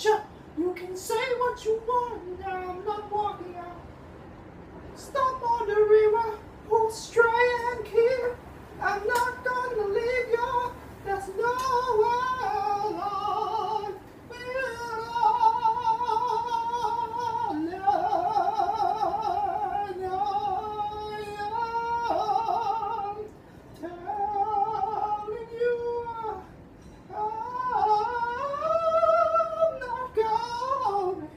Sure, you can say what you want, I'm not walking out. Stop on the river, pull straight and keep. I'm not gonna leave you, there's no one telling you I'm not going.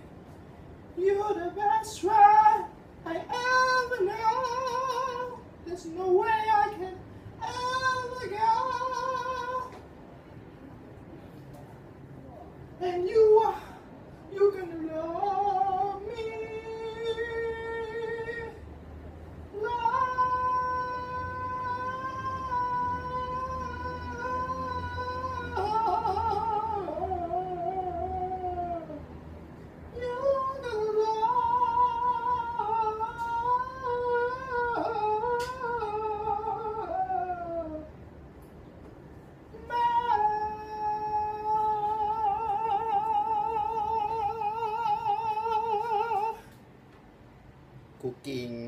You're the best friend I ever know. There's no way I can ever go. And you're gonna love me. Cooking